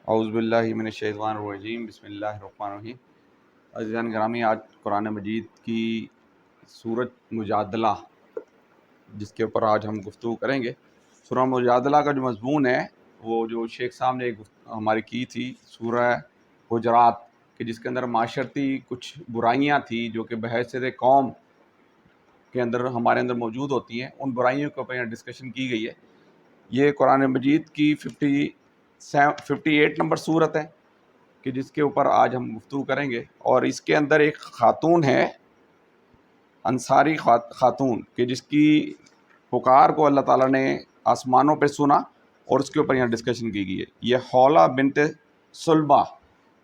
اعوذ باللہ من الشیطان الرجیم، بسم اللہ الرحمن الرحیم۔ عزیزان گرامی، آج قرآن مجید کی سورۃ مجادلہ جس کے اوپر آج ہم گفتگو کریں گے، سورہ مجادلہ کا جو مضمون ہے وہ جو شیخ صاحب نے ہماری کی تھی سورہ حجرات، کہ جس کے اندر معاشرتی کچھ برائیاں تھیں جو کہ بحیثیت قوم کے اندر ہمارے اندر موجود ہوتی ہیں، ان برائیوں کے اوپر یہاں ڈسکشن کی گئی ہے۔ یہ قرآن مجید کی 58 نمبر صورت ہے کہ جس کے اوپر آج ہم گفتگو کریں گے، اور اس کے اندر ایک خاتون ہے، انصاری خاتون، کہ جس کی پکار کو اللہ تعالیٰ نے آسمانوں پہ سنا اور اس کے اوپر یہاں ڈسکشن کی گئی ہے۔ یہ حولہ بنت سلبہ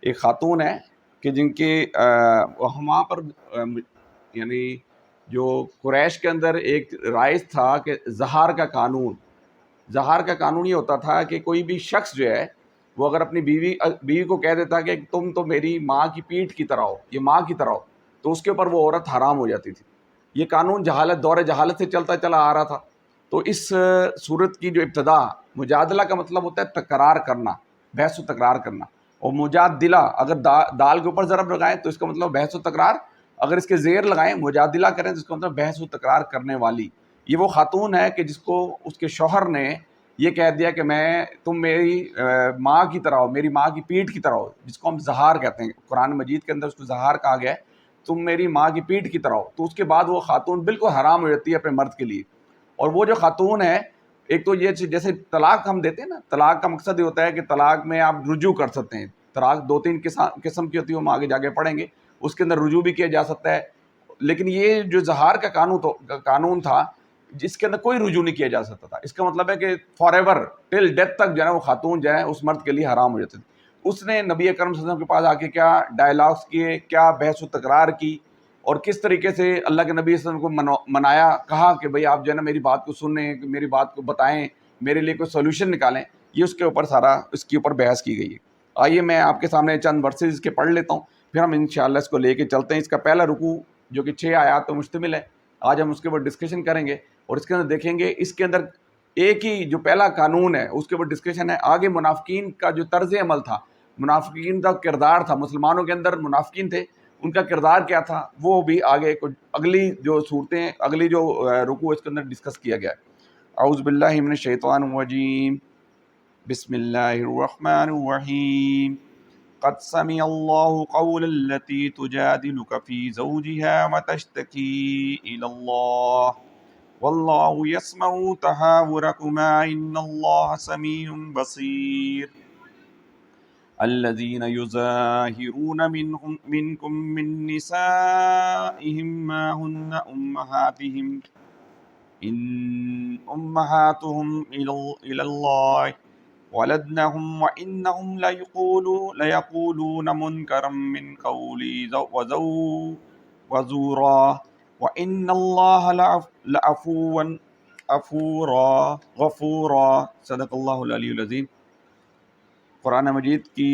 ایک خاتون ہے کہ جن کے وہاں پر یعنی جو قریش کے اندر ایک رائج تھا کہ زہار کا قانون کا قانون یہ ہوتا تھا کہ کوئی بھی شخص جو ہے وہ اگر اپنی بیوی کو کہہ دیتا کہ تم تو میری ماں کی پیٹھ کی طرح ہو، یہ ماں کی طرح ہو، تو اس کے اوپر وہ عورت حرام ہو جاتی تھی۔ یہ قانون دور جہالت سے چلتا چلا آ رہا تھا۔ تو اس صورت کی جو ابتدا، مجادلہ کا مطلب ہوتا ہے تکرار کرنا، بحث و تکرار کرنا، اور مجادلہ اگر دال کے اوپر ضرب لگائیں تو اس کا مطلب بحث و تکرار، اگر اس کے زیر لگائیں مجادلہ کریں تو اس کا مطلب بحث و تکرار کرنے والی۔ یہ وہ خاتون ہے کہ جس کو اس کے شوہر نے یہ کہہ دیا کہ تم میری ماں کی طرح ہو، میری ماں کی پیٹھ کی طرح ہو، جس کو ہم زہار کہتے ہیں، قرآن مجید کے اندر اس کو زہار کہا گیا ہے، تم میری ماں کی پیٹھ کی طرح ہو۔ تو اس کے بعد وہ خاتون بالکل حرام ہو جاتی ہے اپنے مرد کے لیے۔ اور وہ جو خاتون ہے، ایک تو یہ جیسے طلاق ہم دیتے ہیں نا، طلاق کا مقصد یہ ہوتا ہے کہ طلاق میں آپ رجوع کر سکتے ہیں۔ طلاق 2-3 قسم کی ہوتی ہے، ہم آگے جا کے پڑھیں گے، اس کے اندر رجوع بھی کیا جا سکتا ہے۔ لیکن یہ جو زہار کا قانون تھا، جس کے اندر کوئی رجوع نہیں کیا جا سکتا تھا، اس کا مطلب ہے کہ فار ایور ٹل ڈیتھ تک جو ہے وہ خاتون جو ہے اس مرد کے لیے حرام ہو جاتی تھی۔ اس نے نبی اکرم صلی اللہ علیہ وسلم کے پاس آ کے کیا ڈائلاگس کیے، کیا بحث و تکرار کی، اور کس طریقے سے اللہ کے نبی صلی اللہ علیہ وسلم کو منایا، کہا کہ بھئی آپ جو ہے نا میری بات کو سنیں، میری بات کو بتائیں، میرے لیے کوئی سولوشن نکالیں۔ یہ اس کے اوپر بحث کی گئی ہے۔ آئیے میں آپ کے سامنے چند ورسز کے پڑھ لیتا ہوں، پھر ہم انشاءاللہ اس کو لے کے چلتے ہیں۔ اس کا پہلا رکوع جو کہ 6 آیات پر مشتمل ہے، آج ہم اس کے اوپر ڈسکشن کریں گے، اور اس کے اندر دیکھیں گے اس کے اندر ایک ہی جو پہلا قانون ہے اس کے اوپر ڈسکشن ہے۔ آگے منافقین کا جو طرز عمل تھا، منافقین کا کردار تھا، مسلمانوں کے اندر منافقین تھے، ان کا کردار کیا تھا، وہ بھی آگے اگلی جو صورتیں، اگلی جو رکوع اس کے اندر ڈسکس کیا گیا ہے۔ اعوذ باللہ من الشیطان الرجیم، بسم اللہ الرحمن الرحیم۔ قد سمع الله قول التي تجادلك في زوجها وتشتكي إلى الله والله يسمع تحاوركما إن الله سميع بصير۔ الذين يظاهرون منكم من نسائهم ما هن أمهاتهم إن أمهاتهم إلى الله ولدنهم وإنهم ليقولون منكرا من قولي وزورا وإن الله لعفو غفورا۔ صدق اللہ العلی العظیم۔ قرآن مجید کی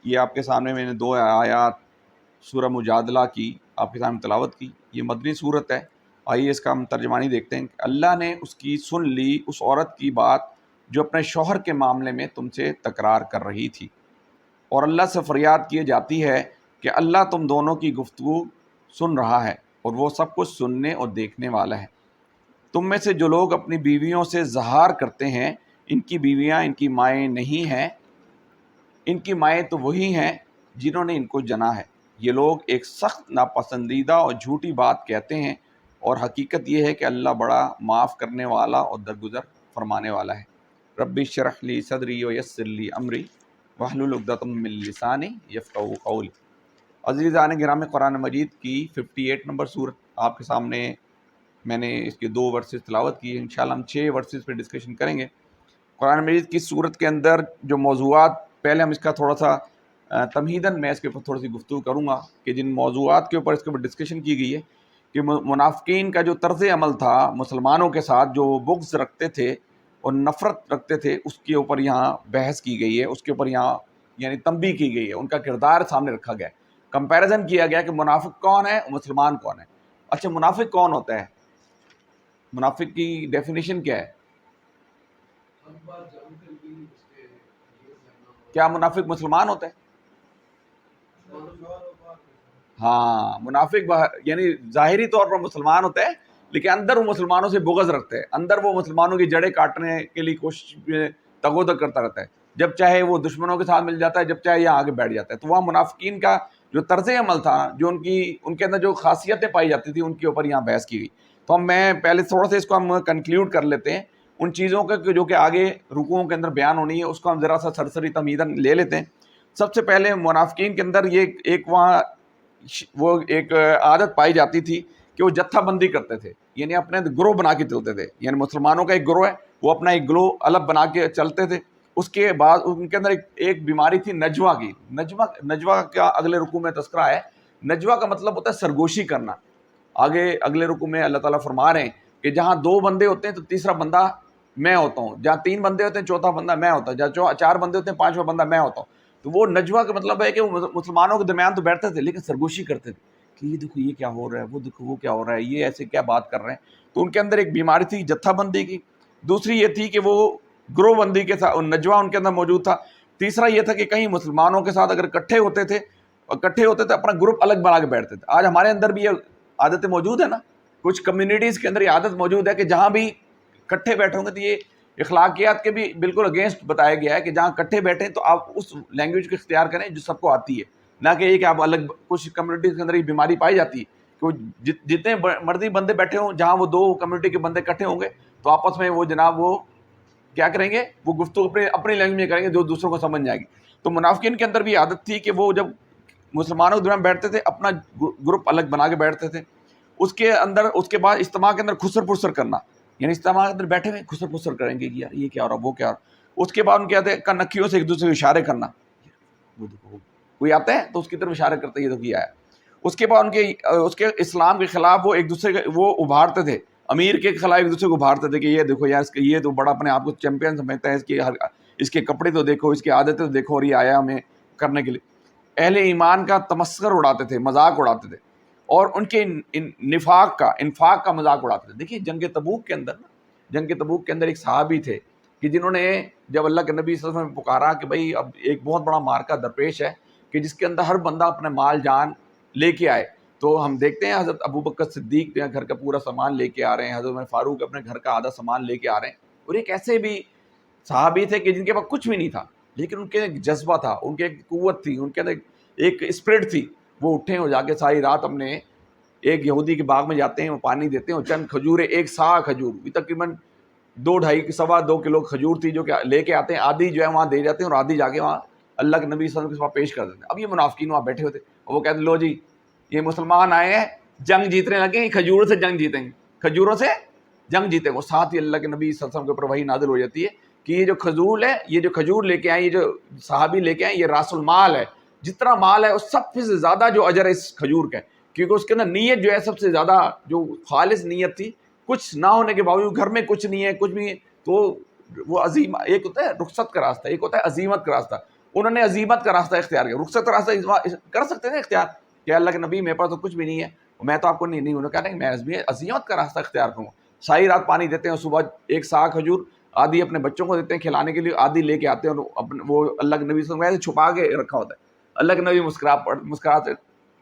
یہ آپ کے سامنے میں نے 2 آیات سورہ مجادلہ کی آپ کے سامنے تلاوت کی۔ یہ مدنی صورت ہے۔ آئیے اس کا ہم ترجمانی دیکھتے ہیں۔ اللہ نے اس کی سن لی اس عورت کی بات جو اپنے شوہر کے معاملے میں تم سے تکرار کر رہی تھی، اور اللہ سے فریاد کی جاتی ہے کہ اللہ تم دونوں کی گفتگو سن رہا ہے اور وہ سب کچھ سننے اور دیکھنے والا ہے۔ تم میں سے جو لوگ اپنی بیویوں سے زہار کرتے ہیں، ان کی بیویاں ان کی مائیں نہیں ہیں، ان کی مائیں تو وہی ہیں جنہوں نے ان کو جنا ہے۔ یہ لوگ ایک سخت ناپسندیدہ اور جھوٹی بات کہتے ہیں، اور حقیقت یہ ہے کہ اللہ بڑا معاف کرنے والا اور درگزر فرمانے والا ہے۔ رب اشرح لی صدری ویسر لی امری واحلل عقدۃ من لسانی یفقہوا قولی۔ عزیزان گرامی، قرآن مجید کی 58 نمبر سورت آپ کے سامنے میں نے اس کے 2 ورسز تلاوت کی ہے۔ انشاءاللہ ہم 6 ورسز پہ ڈسکشن کریں گے۔ قرآن مجید کی سورت کے اندر جو موضوعات، پہلے ہم اس کا تھوڑا سا تمہیداً میں اس کے اوپر تھوڑی سی گفتگو کروں گا کہ جن موضوعات کے اوپر اس کے اوپر ڈسکشن کی گئی ہے کہ منافقین کا جو طرز عمل تھا مسلمانوں کے ساتھ، جو بغض رکھتے تھے اور نفرت رکھتے تھے، اس کے اوپر یہاں بحث کی گئی ہے، اس کے اوپر یہاں یعنی تنبیہ کی گئی ہے، ان کا کردار سامنے رکھا گیا ہے، کمپیریزن کیا گیا کہ منافق کون ہے، مسلمان کون ہے۔ اچھا، منافق کون ہوتا ہے؟ منافق کی ڈیفینیشن کیا ہے؟ کیا منافق مسلمان ہوتے ہیں؟ ہاں، منافق یعنی ظاہری طور پر مسلمان ہوتے ہیں لیکن اندر وہ مسلمانوں سے بغض رکھتے ہیں، اندر وہ مسلمانوں کی جڑیں کاٹنے کے لیے کوشش تگ و دگ کرتا رہتا ہے، جب چاہے وہ دشمنوں کے ساتھ مل جاتا ہے، جب چاہے یہاں آگے بیٹھ جاتا ہے۔ تو وہاں منافقین کا جو طرز عمل تھا، جو ان کے اندر جو خاصیتیں پائی جاتی تھیں، ان کے اوپر یہاں بحث کی گئی۔ تو میں پہلے تھوڑا سا اس کو ہم کنکلیوڈ کر لیتے ہیں، ان چیزوں کا جو کہ آگے رکوعوں کے اندر بیان ہونی ہے، اس کو ہم ذرا سا سرسری تمہیداً لے لیتے ہیں۔ سب سے پہلے منافقین کے اندر یہ ایک وہاں وہ ایک عادت پائی جاتی تھی کہ وہ جتھا بندی کرتے تھے، یعنی اپنے گروہ بنا کے چلتے تھے، یعنی مسلمانوں کا ایک گروہ ہے، وہ اپنا ایک گروہ الگ بنا کے چلتے تھے۔ اس کے بعد ان کے اندر ایک بیماری تھی نجوہ کی۔ نجوہ کا اگلے رکوع میں تذکرہ ہے۔ نجوہ کا مطلب ہوتا ہے سرگوشی کرنا۔ آگے اگلے رکوع میں اللہ تعالیٰ فرما رہے ہیں کہ جہاں 2 بندے ہوتے ہیں تو تیسرا بندہ میں ہوتا ہوں، جہاں 3 بندے ہوتے ہیں چوتھا بندہ میں ہوتا ہوں، جہاں 4 بندے ہوتے ہیں 5واں بندہ میں ہوتا ہوں۔ تو وہ نجوہ کا مطلب ہے کہ وہ مسلمانوں کے درمیان تو بیٹھتے تھے لیکن سرگوشی کرتے تھے کہ یہ دیکھو یہ کیا ہو رہا ہے، وہ دیکھو وہ کیا ہو رہا ہے، یہ ایسے کیا بات کر رہے ہیں۔ تو ان کے اندر ایک بیماری تھی جتھا بندی کی، دوسری یہ تھی کہ وہ گروہ بندی کے ساتھ نجوہ ان کے اندر موجود تھا، تیسرا یہ تھا کہ کہیں مسلمانوں کے ساتھ اگر اکٹھے ہوتے تھے اپنا گروپ الگ بنا کے بیٹھتے تھے۔ آج ہمارے اندر بھی یہ عادتیں موجود ہیں نا، کچھ کمیونٹیز کے اندر یہ عادت موجود ہے کہ جہاں بھی اکٹھے بیٹھے ہوں گے تو یہ اخلاقیات کے بھی بالکل اگینسٹ بتایا گیا ہے کہ جہاں اکٹھے بیٹھیں تو آپ اس لینگویج کو اختیار کریں جو سب کو آتی ہے، نہ کہ یہ کہ آپ الگ۔ کچھ کمیونٹیز کے اندر یہ بیماری پائی جاتی ہے کہ وہ جتنے مرضی بندے بیٹھے ہوں، جہاں وہ 2 کمیونٹی کے بندے اکٹھے ہوں گے تو آپس میں وہ جناب وہ کیا کریں گے، وہ گفتگو اپنی لینگویج میں کریں گے جو دوسروں کو سمجھ جائے گی۔ تو منافقین کے اندر بھی عادت تھی کہ وہ جب مسلمانوں کے درمیان بیٹھتے تھے اپنا گروپ الگ بنا کے بیٹھتے تھے۔ اس کے بعد اجتماع کے اندر خسر پسر کرنا، یعنی اجتماع کے اندر بیٹھے ہوئے خسر پسر کریں گے کہ یار یہ کیا ہو رہا، وہ کیا ہو رہا۔ اس کے بعد ان کے آتے کنکھیوں سے ایک دوسرے کو اشارے کرنا، وہ دیکھو کوئی آتا ہے تو اس کی طرف اشارہ کرتے ہیں یہ تو کیا ہے۔ اس کے بعد اس کے اسلام کے خلاف وہ ایک دوسرے وہ ابھارتے تھے، امیر کے خلاف ایک دوسرے کو ابھارتے تھے کہ یہ دیکھو یار یہ تو بڑا اپنے آپ کو چیمپئن سمجھتا ہے، اس کے کپڑے تو دیکھو، اس کی عادتیں تو دیکھو، اور یہ آیا ہمیں کرنے کے لیے۔ اہل ایمان کا تمسخر اڑاتے تھے، مذاق اڑاتے تھے، اور ان کے انفاق کا مذاق اڑاتے تھے۔ دیکھیے جنگ تبوک کے اندر ایک صحابی تھے کہ جنہوں نے جب اللہ کے نبی صلی اللہ علیہ وسلم نے پکارا کہ بھائی اب ایک بہت بڑا مارکا درپیش ہے کہ جس کے اندر ہر بندہ اپنے مال جان لے کے آئے، تو ہم دیکھتے ہیں حضرت ابو بکر صدیق گھر کا پورا سامان لے کے آ رہے ہیں، حضرت عمر فاروق اپنے گھر کا آدھا سامان لے کے آ رہے ہیں، اور ایک ایسے بھی صحابی تھے کہ جن کے پاس کچھ بھی نہیں تھا لیکن ان کے ایک جذبہ تھا، ان کے ایک قوت تھی، ان کے اندر ایک اسپرٹ تھی۔ وہ اٹھے اور جا کے ساری رات اپنے ایک یہودی کے باغ میں جاتے ہیں، وہ پانی دیتے ہیں، اور چند کھجوریں، ایک سا کھجور تقریباً 2-2.5 کلو کھجور تھی جو کہ لے کے آتے ہیں، آدھی جو ہے وہاں دے جاتے ہیں اور آدھی جا کے وہاں اللہ کے نبی صلی اللہ علیہ وسلم کے پاس پیش کر دیتے ہیں۔ اب یہ منافقین وہاں بیٹھے ہوتے اور وہ کہتے ہیں لو جی یہ مسلمان آئے ہیں جنگ جیتنے لگے، کھجوروں سے جنگ جیتیں گے، کھجوروں سے جنگ جیتیں گے۔ اور ساتھ ہی اللہ کے نبی صلی اللہ علیہ وسلم کے اوپر وحی نازل ہو جاتی ہے کہ یہ جو کھجور ہے، یہ جو کھجور لے کے آئے، یہ جو صحابی لے کے آئے، یہ راس المال ہے، جتنا مال ہے اس سب سے زیادہ جو اجر ہے اس کھجور کا ہے، کیونکہ اس کے اندر نیت جو ہے سب سے زیادہ جو خالص نیت تھی، کچھ نہ ہونے کے باوجود گھر میں کچھ نہیں ہے، کچھ بھی، تو وہ عظیم، ایک ہوتا ہے رخصت کا راستہ، ایک ہوتا ہے عزیمت کا راستہ۔ انہوں نے عزیمت کا راستہ اختیار کیا۔ رخصت کا راستہ کر سکتے ہیں اختیار کہ اللہ کے نبی میرے پاس تو کچھ بھی نہیں ہے، میں تو آپ کو نہیں، انہوں نے کہا کہ میں عزیمت کا راستہ اختیار کروں، ساری رات پانی دیتے ہیں، صبح ایک سا کھجور آدھی اپنے بچوں کو دیتے ہیں کھلانے کے لیے، آدھی لے کے آتے ہیں، اور وہ اللہ کے نبی صلی اللہ علیہ وسلم چھپا کے رکھا ہوتا ہے۔ اللہ کے نبی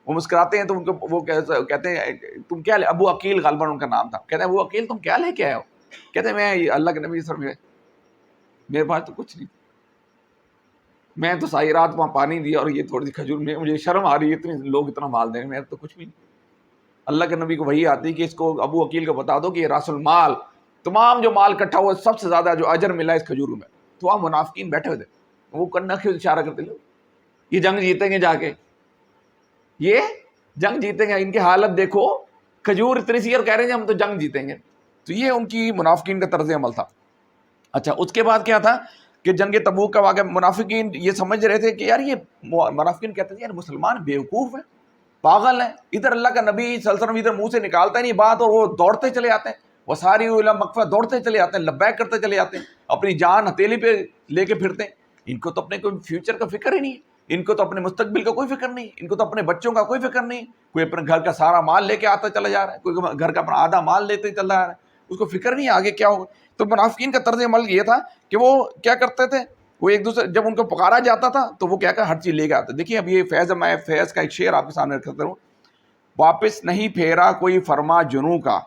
مسکراتے ہیں تو ان کو وہ کہتے ہیں تم کیا لے، ابو عقیل غالباً ان کا نام تھا، کہتے ہیں ابو عقیل تم کیا لے کے آئے ہو؟ کہتے ہیں میں اللہ کے نبی صلی اللہ علیہ وسلم میرے پاس تو کچھ نہیں، میں تو ساری رات وہاں پانی دیا اور یہ تھوڑی سی کھجور میں، مجھے شرم آ رہی ہے اتنے لوگ اتنا مال دیں گے، میں تو کچھ بھی نہیں۔ اللہ کے نبی کو وہی آتی کہ اس کو ابو عقیل کو بتا دو کہ یہ راس المال، تمام جو مال اکٹھا ہوا سب سے زیادہ جو اجر ملا اس کھجوروں میں۔ تو وہاں منافقین بیٹھے ہوئے تھے، وہ کرنا کیوں اشارہ کرتے لوگ یہ جنگ جیتیں گے، جا کے یہ جنگ جیتیں گے، ان کی حالت دیکھو، کھجور اتنی سی اور کہہ رہے ہیں ہم تو جنگ جیتیں گے۔ تو یہ ان کی منافقین کا طرز عمل تھا۔ اچھا اس کے بعد کیا تھا کہ جنگ تبوک کا واقعہ، منافقین یہ سمجھ رہے تھے کہ یار یہ منافقین کہتے تھے یار مسلمان بیوقوف ہیں، پاگل ہیں، ادھر اللہ کا نبی صلی اللہ علیہ وسلم ادھر منہ سے نکالتا ہی نہیں بات اور وہ دوڑتے چلے آتے ہیں، وہ ساری مغفرت دوڑتے چلے آتے ہیں، لبیک کرتے چلے آتے ہیں، اپنی جان ہتھیلی پہ لے کے پھرتے ہیں۔ ان کو تو اپنے کوئی فیوچر کا فکر ہی نہیں ہے، ان کو تو اپنے مستقبل کا کوئی فکر نہیں، ان کو تو اپنے بچوں کا کوئی فکر نہیں، کوئی اپنے گھر کا سارا مال لے کے آتا چلا جا رہا ہے، کوئی گھر کا اپنا آدھا مال لیتے چل رہا ہے، اس کو فکر نہیں آگے کیا ہوگا۔ تو منافقین کا طرز عمل یہ تھا کہ وہ کیا کرتے تھے وہ ایک دوسرے جب ان کو پکارا جاتا تھا تو وہ کیا ہر چیز لے کے آتا. دیکھیے اب یہ فیض، میں فیض کا ایک شعر آپ کے سامنے رکھتا ہوں. واپس نہیں پھیرا کوئی فرما جنوں کا،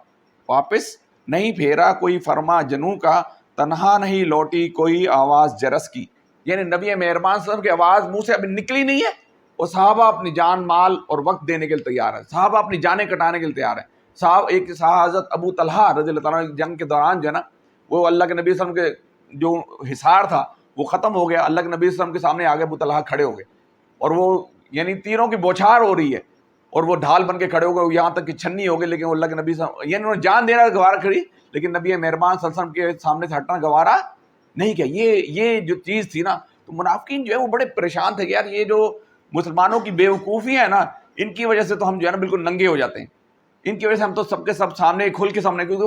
واپس نہیں پھیرا کوئی فرما جنوں کا، تنہا نہیں لوٹی کوئی آواز جرس کی. یعنی نبی مہربان صلی اللہ علیہ وسلم کی آواز منہ سے ابھی نکلی نہیں ہے، اور صحابہ اپنی جان مال اور وقت دینے کے لیے تیار ہیں، صحابہ اپنی جانیں کٹانے کے لیے تیار ہیں. ایک حضرت ابو طلحہ رضی اللہ تعالیٰ جنگ کے دوران جو ہے نا، وہ اللہ کے نبی صلی اللہ علیہ وسلم کے جو حصار تھا وہ ختم ہو گیا، اللہ کے نبی صلی اللہ علیہ وسلم کے سامنے آگے ابو طلحہ کھڑے ہو گئے، اور وہ یعنی تیروں کی بوچھار ہو رہی ہے، اور وہ ڈھال بن کے کھڑے ہو گئے، یہاں تک کہ چھنی ہو گئی، لیکن اللہ کے نبی صلی اللہ علیہ وسلم یعنی انہوں نے جان دینا گوارا کھڑی، لیکن نبی مہربان صلی اللہ علیہ وسلم کے سامنے سے ہٹنا گوارا نہیں کیا. یہ جو چیز تھی نا، تو منافقین جو ہے وہ بڑے پریشان تھے کہ یار یہ جو مسلمانوں کی بے وقوفی ہے نا، ان کی وجہ سے تو ہم جو ہے نا بالکل ننگے ہو جاتے ہیں، ان کی وجہ سے ہم تو سب کے سب سامنے کھل کے سامنے، کیونکہ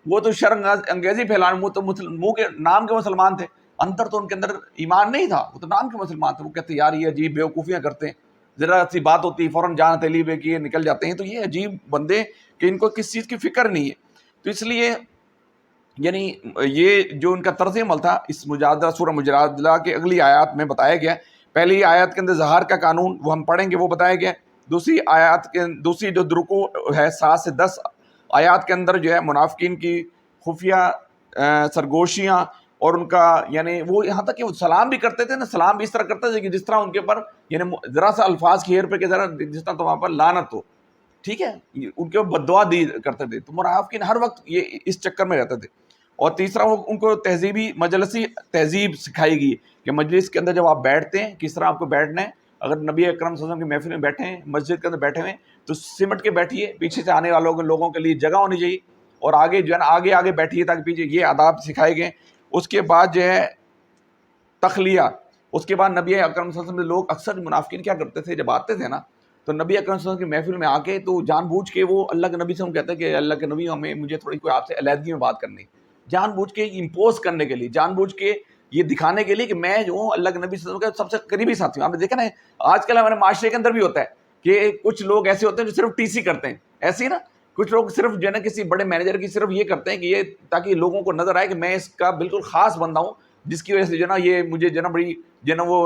وہ تو شر انگیزی پھیلانے، وہ تو منہ کے نام کے مسلمان تھے، اندر تو ان کے اندر ایمان نہیں تھا، وہ تو نام کے مسلمان تھے. وہ کہتے یار یہ عجیب بے وقوفیاں کرتے ہیں، ذرا سی بات ہوتی ہے فوراً جان تیلی بے کیے نکل جاتے ہیں. تو یہ عجیب بندے کہ ان کو کس چیز کی فکر نہیں ہے. تو اس لیے یعنی یہ جو ان کا طرز عمل تھا، اس مجادلہ سورہ مجادلہ کے اگلی آیات میں بتایا گیا. پہلی آیات کے اندر ظہار کا قانون وہ ہم پڑھیں گے، وہ بتایا گیا. دوسری آیات کے دوسری جو رکوع ہے 7 سے 10 آیات کے اندر جو ہے منافقین کی خفیہ سرگوشیاں، اور ان کا یعنی وہ یہاں تک کہ وہ سلام بھی کرتے تھے نا، سلام بھی اس طرح کرتے تھے کہ جس طرح ان کے اوپر یعنی ذرا سا الفاظ کی ہیر پہ کہ ذرا جس طرح تمہارے پر لعنت ہو، ٹھیک ہے، ان کے بد دعا دی کرتے تھے. تو منافقین ہر وقت یہ اس چکر میں رہتے تھے. اور تیسرا وہ ان کو تہذیبی مجلسی تہذیب سکھائی گئی کہ مجلس کے اندر جب آپ بیٹھتے ہیں کس طرح آپ کو بیٹھنا ہے. اگر نبی اکرم صلی اللہ علیہ وسلم کی محفل میں بیٹھے ہیں، مسجد کے اندر بیٹھے ہوئے ہیں، تو سمٹ کے بیٹھیے، پیچھے سے آنے والوں لوگوں کے لیے جگہ ہونی چاہیے، اور آگے جو ہے نا آگے بیٹھیے تاکہ پیچھے یہ آداب سکھائے گئے. اس کے بعد جو ہے تخلیہ. اس کے بعد نبی اکرم صلی اللہ علیہ وسلم لوگ اکثر منافقین کیا کرتے تھے، جب آتے تھے نا تو نبی اکرم صلی اللہ علیہ وسلم کی محفل میں آ کے تو جان بوجھ کے وہ اللہ کے نبی سے ہم کہتے ہیں کہ اللہ کے نبی مجھے تھوڑی کوئی آپ سے علیحدگی میں بات کرنی، جان بوجھ کے امپوز کرنے کے لیے، جان بوجھ کے یہ دکھانے کے لیے کہ میں جو ہوں اللہ کے نبی صلی اللہ علیہ وسلم کا سب سے قریبی ساتھی ہوں. آپ نے دیکھا نا آج کل ہمارے معاشرے کے اندر بھی ہوتا ہے کہ کچھ لوگ ایسے ہوتے ہیں جو صرف ٹی سی کرتے ہیں، ایسے ہی نا کچھ لوگ صرف جو ہے نا کسی بڑے مینیجر کی صرف یہ کرتے ہیں کہ یہ تاکہ لوگوں کو نظر آئے کہ میں اس کا بالکل خاص بندہ ہوں، جس کی وجہ سے جو ہے نا یہ مجھے جو ہے نا بڑی جو ہے نا وہ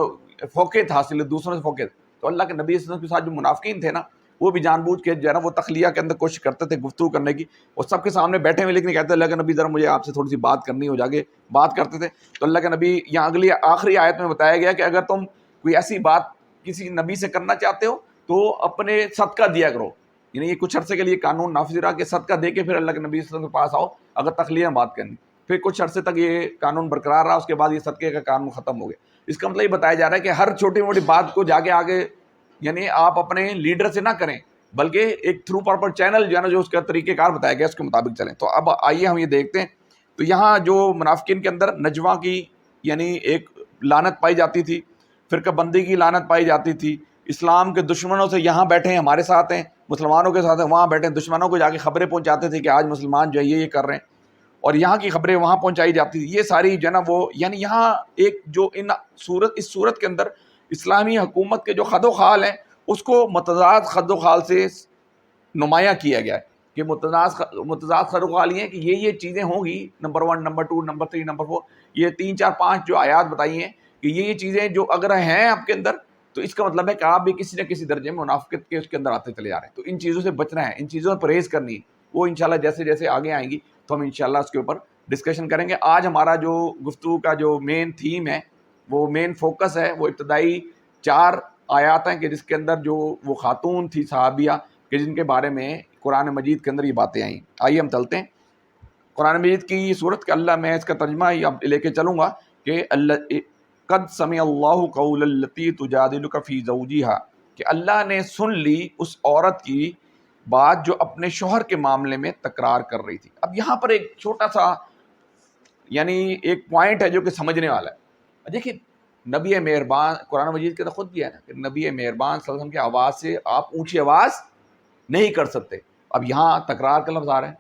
فوقیت حاصل ہے، دوسروں سے فوقیت. تو اللہ کے نبی صلی اللہ علیہ وسلم کے ساتھ جو منافقین تھے نا، وہ بھی جان بوجھ کے جو ہے نا وہ تخلیہ کے اندر کوشش کرتے تھے گفتگو کرنے کی، اور سب کے سامنے بیٹھے ہوئے لیکن کہتے اللہ کے نبی ذرا مجھے آپ سے تھوڑی سی بات کرنی ہو، جاگے بات کرتے تھے. تو اللہ کے نبی یہاں اگلی آخری آیت میں بتایا گیا کہ اگر تم کوئی ایسی بات کسی نبی سے کرنا چاہتے ہو تو اپنے صدقہ دیا کرو. یعنی یہ کچھ عرصے کے لیے قانون نافذ رہا کہ صدقہ دے کے پھر اللہ کے نبی صلی اللہ علیہ وسلم کے پاس آؤ اگر تخلیہ میں بات کرنی. پھر کچھ عرصے تک یہ قانون برقرار رہا، اس کے بعد یہ صدقے کا قانون ختم ہو گیا. اس کا مطلب یہ بتایا جا رہا ہے کہ ہر چھوٹی موٹی بات کو جا کے آگے یعنی آپ اپنے لیڈر سے نہ کریں، بلکہ ایک تھرو پراپر چینل جو ہے نا جو اس کا طریقہ کار بتایا گیا اس کے مطابق چلیں. تو اب آئیے ہم یہ دیکھتے ہیں. تو یہاں جو منافقین کے اندر نجوہ کی یعنی ایک لعنت پائی جاتی تھی، فرقہ بندی کی لعنت پائی جاتی تھی. اسلام کے دشمنوں سے یہاں بیٹھے ہیں ہمارے ساتھ ہیں، مسلمانوں کے ساتھ ہیں وہاں بیٹھے ہیں، دشمنوں کو جا کے خبریں پہنچاتے تھے کہ آج مسلمان جو ہے یہ کر رہے ہیں، اور یہاں کی خبریں وہاں پہنچائی جاتی تھی. یہ ساری جو ہے نا وہ یعنی یہاں ایک جو اس صورت کے اندر اسلامی حکومت کے جو خد و خال ہیں اس کو متضاد خد و خال سے نمایاں کیا گیا ہے کہ متضاد خد و خال یہ ہے کہ یہ چیزیں ہوں گی، نمبر 1 نمبر 2 نمبر 3 نمبر 4، یہ 3 4 5 جو آیات بتائی ہیں کہ یہ چیزیں جو اگر ہیں آپ کے اندر تو اس کا مطلب ہے کہ آپ بھی کسی نہ کسی درجے میں منافقت کے اس کے اندر آتے چلے جا رہے ہیں. تو ان چیزوں سے بچنا ہے، ان چیزوں سے پرہیز کرنی ہے. وہ انشاءاللہ جیسے جیسے آگے آئیں گی تو ہم انشاءاللہ اس کے اوپر ڈسکشن کریں گے. آج ہمارا جو گفتگو کا جو مین تھیم ہے، وہ مین فوکس ہے، وہ ابتدائی 4 آیات ہیں کہ جس کے اندر جو وہ خاتون تھی صحابیہ کہ جن کے بارے میں قرآن مجید کے اندر یہ باتیں آئیں. آئیے ہم چلتے ہیں قرآن مجید کی یہ صورت کا اللہ میں اس کا ترجمہ اب لے کے چلوں گا کہ اللہ قد سمع اللہ قول التی تجادلک فی زوجہا، کہ اللہ نے سن لی اس عورت کی بات جو اپنے شوہر کے معاملے میں تکرار کر رہی تھی. اب یہاں پر ایک چھوٹا سا یعنی ایک پوائنٹ ہے جو کہ سمجھنے والا ہے. دیکھیں نبی مہربان قرآن مجید کے تو خود بھی ہے نا کہ نبی مہربان صلی اللہ علیہ وسلم کی آواز سے آپ اونچی آواز نہیں کر سکتے. اب یہاں تکرار کا لفظ آ رہا ہے،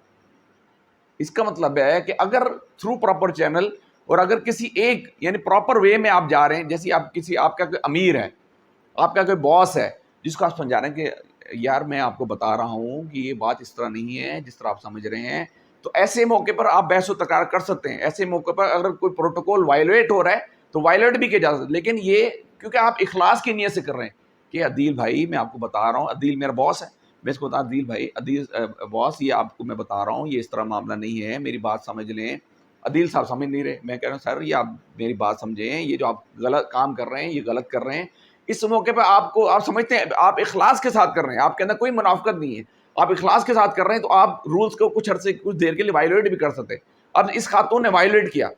اس کا مطلب ہے کہ اگر تھرو پراپر چینل اور اگر کسی ایک یعنی پراپر وے میں آپ جا رہے ہیں، جیسے آپ کا کوئی امیر ہے، آپ کا کوئی باس ہے جس کو آپ سمجھا رہے ہیں کہ یار میں آپ کو بتا رہا ہوں کہ یہ بات اس طرح نہیں ہے جس طرح آپ سمجھ رہے ہیں، تو ایسے موقع پر آپ بحث و تکرار کر سکتے ہیں. ایسے موقع پر اگر کوئی پروٹوکول وائلیٹ ہو رہا ہے تو وائلیٹ بھی کیا جا سکتا ہے. لیکن یہ کیونکہ آپ اخلاص کی نیت سے کر رہے ہیں کہ عدیل بھائی میں آپ کو بتا رہا ہوں، عدیل میرا باس ہے، میں اس کو بتا عدیل بھائی، عدیل باس یہ آپ کو میں بتا رہا ہوں یہ اس طرح معاملہ نہیں ہے، میری بات سمجھ لیں. عدیل صاحب سمجھ نہیں رہے، میں کہہ رہا ہوں سر یہ آپ میری بات سمجھیں، یہ جو آپ غلط کام کر رہے ہیں یہ غلط کر رہے ہیں. اس موقع پہ آپ کو آپ سمجھتے ہیں آپ اخلاص کے ساتھ کر رہے ہیں، آپ کے اندر کوئی منافقت نہیں ہے، آپ اخلاص کے ساتھ کر رہے ہیں تو آپ رولز کو کچھ عرصے کچھ دیر کے لیے وائلیٹ بھی کر سکتے ہیں. اب اس خاتون نے وائلیٹ کیا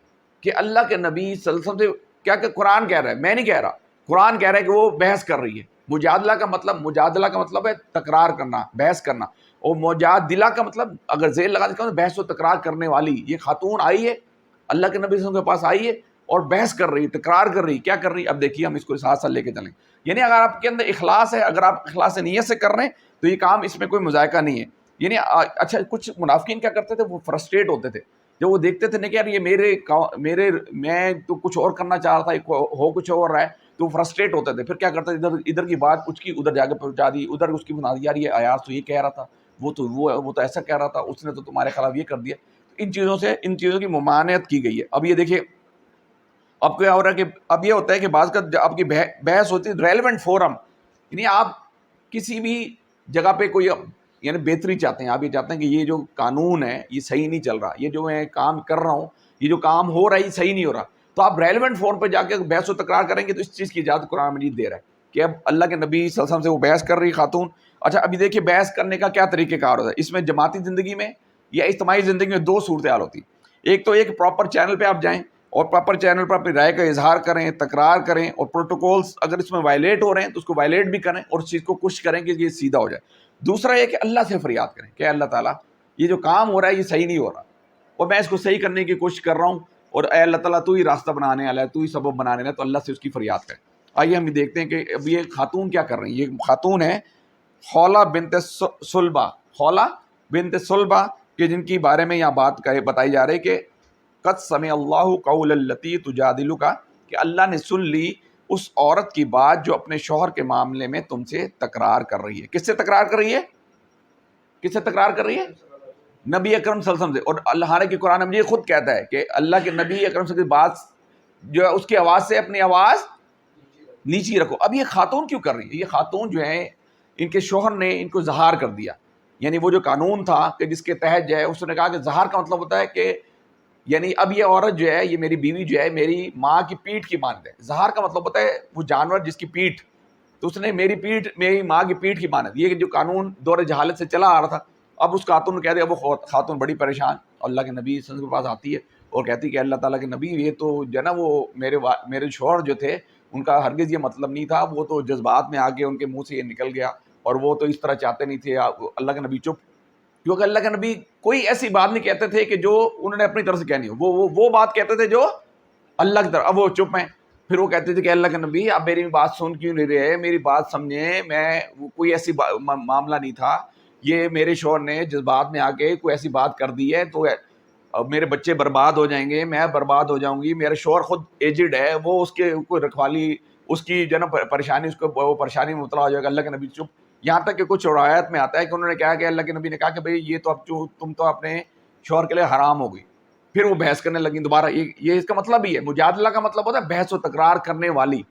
کہ اللہ کے نبی صلی اللہ علیہ وسلم سے کیا کہ قرآن کہہ رہا ہے، میں نہیں کہہ رہا، قرآن کہہ رہا ہے کہ وہ بحث کر رہی ہے. مجادلہ کا مطلب ہے تکرار کرنا، بحث کرنا. اور مجادلہ کا مطلب اگر ذیل لگا دیتا ہوں بحث و تکرار کرنے والی. یہ خاتون آئی ہے اللہ کے نبی صلی اللہ علیہ وسلم کے پاس آئی ہے اور بحث کر رہی، تکرار کر رہی. کیا کر رہی؟ اب دیکھیے ہم اس کو ساتھ ساتھ لے کے چلیں. یعنی اگر آپ کے اندر اخلاص ہے، اگر آپ اخلاص نیت سے کر رہے ہیں تو یہ کام اس میں کوئی مذائقہ نہیں ہے. یعنی اچھا کچھ منافقین کیا کرتے تھے، وہ فرسٹریٹ ہوتے تھے جب وہ دیکھتے تھے نا کہ یار یہ میرے میں تو کچھ اور کرنا چاہ رہا تھا، ہو کچھ اور رہا ہے، تو فرسٹریٹ ہوتے تھے. پھر کیا کرتے تھے، ادھر کی بات کچھ کی ادھر جا کے پہنچا دی، ادھر اس کی بنا دی، یار یہ آیات تو یہ کہہ رہا تھا، وہ تو ایسا کہہ رہا تھا، اس نے تو تمہارے خلاف یہ کر دیا. ان چیزوں کی ممانعت کی گئی ہے. اب یہ دیکھیے اب کیا ہو رہا ہے کہ اب یہ ہوتا ہے کہ بعض کا آپ کی بحث ہوتی ہے ریلیونٹ فورم، یعنی آپ کسی بھی جگہ پہ کوئی یعنی بہتری چاہتے ہیں، آپ یہ چاہتے ہیں کہ یہ جو قانون ہے یہ صحیح نہیں چل رہا، یہ جو میں کام کر رہا ہوں یہ جو کام ہو رہا ہے یہ صحیح نہیں ہو رہا، تو آپ ریلیونٹ فورم پہ جا کے بحث و تکرار کریں گے. تو اس چیز کی اجازت قرآن مجید دے رہا ہے کہ اب اللہ کے نبی صلی اللہ علیہ وسلم سے وہ بحث کر رہی خاتون. اچھا ابھی دیکھیے بحث کرنے کا کیا طریقہ کار ہوتا ہے. اس میں جماعتی زندگی میں یا اجتماعی زندگی میں دو صورتحال ہوتی ہیں. ایک تو ایک پراپر چینل پہ آپ جائیں اور پراپر چینل پر اپنی رائے کا اظہار کریں، تکرار کریں، اور پروٹوکولز اگر اس میں وائلیٹ ہو رہے ہیں تو اس کو وائلیٹ بھی کریں اور اس چیز کو کوشش کریں کہ یہ سیدھا ہو جائے. دوسرا یہ کہ اللہ سے فریاد کریں کہ اللہ تعالیٰ یہ جو کام ہو رہا ہے یہ صحیح نہیں ہو رہا اور میں اس کو صحیح کرنے کی کوشش کر رہا ہوں، اور اے اللہ تعالیٰ تو ہی راستہ بنانے والا ہے، تو ہی سبب بنانے والا ہے، تو اللہ سے اس کی فریاد کریں. آئیے ہم دیکھتے ہیں کہ اب یہ خاتون کیا کر رہی ہیں. یہ خاتون ہے خولہ بنت سلبہ، خولہ بنت سلبہ کہ جن کی بارے میں یہاں بات بتائی جا رہی ہے کہ قد سمع اللہ قول التی تجادلک، کہ اللہ نے سن لی اس عورت کی بات جو اپنے شوہر کے معاملے میں تم سے تکرار کر رہی ہے. کس سے تکرار کر رہی ہے؟ کس سے تکرار کر رہی ہے؟ نبی اکرم صلی اللہ علیہ وسلم سے. اور اللہ کی قرآن مجید خود کہتا ہے کہ اللہ کے نبی اکرم صلی اللہ علیہ وسلم کی بات جو ہے اس کی آواز سے اپنی آواز نیچی رکھو. اب یہ خاتون کیوں کر رہی ہے؟ یہ خاتون جو ہے ان کے شوہر نے ان کو زہار کر دیا. یعنی وہ جو قانون تھا کہ جس کے تحت جو ہے اس نے کہا کہ زہار کا مطلب ہوتا ہے کہ یعنی اب یہ عورت جو ہے، یہ میری بیوی جو ہے میری ماں کی پیٹھ کی مانند ہے. زہار کا مطلب ہوتا ہے وہ جانور جس کی پیٹھ، تو اس نے میری پیٹھ، میری ماں کی پیٹھ کی مانند. یہ جو قانون دور جہالت سے چلا آ رہا تھا، اب اس خاتون نے کہہ دیا. وہ خاتون بڑی پریشان اللہ کے نبی صلی اللہ علیہ وسلم کے پاس آتی ہے اور کہتی کہ اللہ تعالیٰ کے نبی یہ تو جو ہے نا وہ میرے شوہر جو تھے ان کا ہرگز یہ مطلب نہیں تھا، وہ تو جذبات میں آ کے ان کے منہ سے یہ نکل گیا اور وہ تو اس طرح چاہتے نہیں تھے. اللہ کے نبی چپ، کیونکہ اللہ کے نبی کوئی ایسی بات نہیں کہتے تھے کہ جو انہوں نے اپنی طرف سے کہنی ہو، وہ بات کہتے تھے جو اللہ کی طرف. اب وہ چپ ہیں. پھر وہ کہتے تھے کہ اللہ کے نبی آپ میری بات سن کیوں نہیں رہے، میری بات سمجھیں، میں کوئی ایسی معاملہ نہیں تھا، یہ میرے شوہر نے جذبات میں آ کے کوئی ایسی بات کر دی ہے تو میرے بچے برباد ہو جائیں گے، میں برباد ہو جاؤں گی، میرا شوہر خود ایجڈ ہے، وہ اس کے کوئی رکھوالی اس کی جو ہے نا پریشانی، اس کو وہ پریشانی میں مبتلا ہو جائے گا. اللہ کے نبی چپ. یہاں تک کہ کچھ روایت میں آتا ہے کہ انہوں نے کہا کہ اللہ کے نبی نے کہا کہ بھئی یہ تو اب تم تو اپنے شوہر کے لیے حرام ہو گئی. پھر وہ بحث کرنے لگی دوبارہ. یہ اس کا مطلب ہی ہے. مجادلہ کا مطلب ہوتا ہے بحث و تکرار کرنے والی.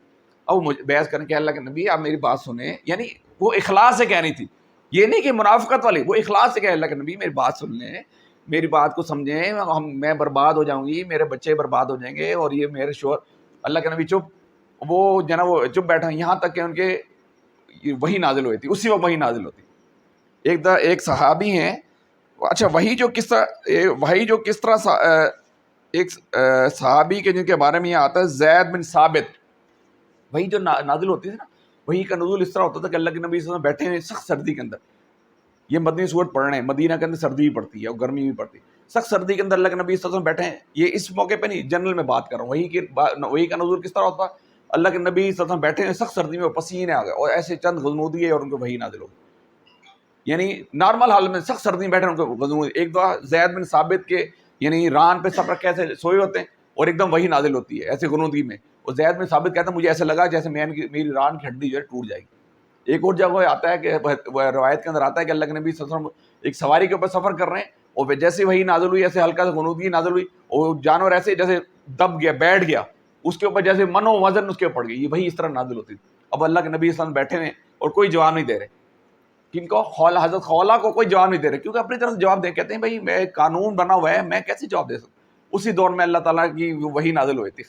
اب وہ بحث کرنے کے اللہ کے نبی آپ میری بات سنیں، یعنی وہ اخلاص سے کہنی تھی، یہ نہیں کہ منافقت والی، وہ اخلاص سے کہ اللہ کے نبی میری بات سن لیں، میری بات کو سمجھیں، میں برباد ہو جاؤں گی، میرے بچے برباد ہو جائیں گے، اور یہ میرے شوہر. اللہ کے نبی چپ. وہ جو ہے نا وہ چپ بیٹھا. یہاں تک کہ ان کے وہی نازل ہوئی تھی، اسی وقت وہی نازل ہوتی. ایک صحابی ہیں، اچھا وہی جو کس طرح ایک صحابی کے جن کے بارے میں یہ آتا ہے زید بن ثابت. وہی جو نازل ہوتی تھی نا، وہی کا نزول اس طرح ہوتا تھا کہ اللہ کے نبی صلی اللہ علیہ وسلم بیٹھے ہیں سخت سردی کے اندر. یہ مدنی سورت پڑھ رہے ہیں، مدینہ کے اندر سردی بھی پڑتی ہے اور گرمی بھی پڑتی ہے. سخت سردی کے اندر اللہ کے نبی صلی اللہ علیہ وسلم بیٹھے ہیں. یہ اس موقع پہ نہیں، جنرل میں بات کر رہا ہوں. وہی کا نزول کس طرح ہوتا ہے؟ اللہ کے نبی صلی اللہ علیہ وسلم بیٹھے ہیں سخت سردی میں، پسینے آ گئے اور ایسے چند غنودیے اور ان کو وہی نازل ہو گئی. یعنی نارمل حال میں سخت سردی میں بیٹھے ان کو غنودی. ایک دفعہ زید بن ثابت کے یعنی ران پہ سفر کیسے سوئے ہوتے ہیں اور ایک دم وہی نازل ہوتی ہے ایسے غنودی میں. اور زید بن ثابت کہتا ہے مجھے ایسا لگا جیسے میری ران کی ہڈی جو ہے ٹوٹ جائے گی. ایک اور جگہ آتا ہے کہ روایت کے اندر آتا ہے کہ اللہ کے نبی صلی اللہ علیہ وسلم ایک سواری کے اوپر سفر کر رہے ہیں اور جیسے وہی نازل ہوئی ایسے ہلکا سا غنودگی نازل ہوئی اور جانور ایسے جیسے دب گیا، بیٹھ گیا. اس کے اوپر جیسے من و وزن اس کے اوپر پڑ گئی، یہ وہی اس طرح نازل ہوتی تھی. اب اللہ کے نبی صلی اللہ علیہ وسلم بیٹھے ہوئے اور کوئی جواب نہیں دے رہے. کن کو؟ حضرت خولہ کو کوئی جواب نہیں دے رہے، کیونکہ اپنی طرف سے جواب دے، کہتے ہیں بھائی میں قانون بنا ہوا ہے، میں کیسے جواب دے سکتا. اسی دور میں اللہ تعالیٰ کی وحی نازل ہوئی تھی،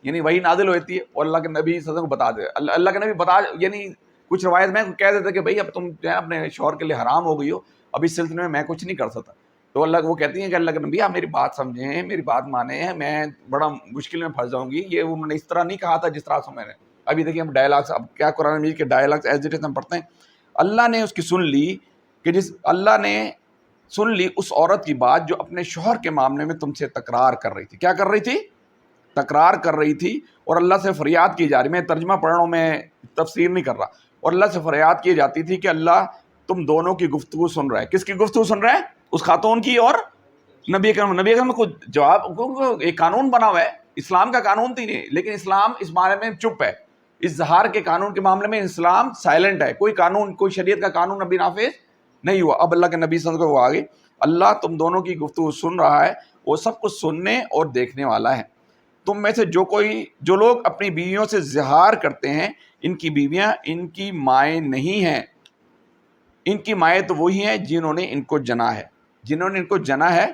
یعنی وحی نازل ہوتی ہے اور اللہ کے نبی صلی اللہ علیہ وسلم کو بتا دے. اللہ کے نبی بتا، یعنی کچھ روایت میں کہہ دیتے کہ بھائی اب تم جو ہے اپنے شوہر کے لیے حرام ہو گئی ہو، اب اس سلسلے میں کچھ نہیں کر سکتا. تو اللہ وہ کہتی ہیں کہ اللہ کے نبی آپ میری بات سمجھیں، میری بات مانیں، میں بڑا مشکل میں پھنس جاؤں گی. یہ انہوں نے اس طرح نہیں کہا تھا جس طرح سے میں نے. ابھی دیکھیے ہم ڈائلاگس، اب کیا قرآن مجید کے ڈائلاگس ایز اٹ از ہم پڑھتے ہیں. اللہ نے اس کی سن لی کہ اللہ نے سن لی اس عورت کی بات جو اپنے شوہر کے معاملے میں تم سے تکرار کر رہی تھی. کیا کر رہی تھی؟ تکرار کر رہی تھی، اور اللہ سے فریاد کی جا رہی. میں ترجمہ پڑھ رہا ہوں، میں تفسیر نہیں کر رہا. اور اللہ سے فریاد کی جاتی تھی کہ اللہ تم دونوں کی گفتگو سن رہا ہے. کس کی گفتگو سن رہا ہے؟ اس خاتون کی اور نبی اکرم کو جواب. ایک قانون بنا ہوا ہے، اسلام کا قانون تھی نہیں، لیکن اسلام اس بارے میں چپ ہے. اس زہار کے قانون کے معاملے میں اسلام سائلنٹ ہے. کوئی قانون، کوئی شریعت کا قانون ابھی نافذ نہیں ہوا. اب اللہ کے نبی صلی اللہ علیہ وسلم کو آگے اللہ تم دونوں کی گفتگو سن رہا ہے، وہ سب کچھ سننے اور دیکھنے والا ہے. تم میں سے جو لوگ اپنی بیویوں سے زہار کرتے ہیں، ان کی بیویاں ان کی مائیں نہیں ہیں. ان کی مائیں تو وہی ہیں جنہوں نے ان کو جنا ہے.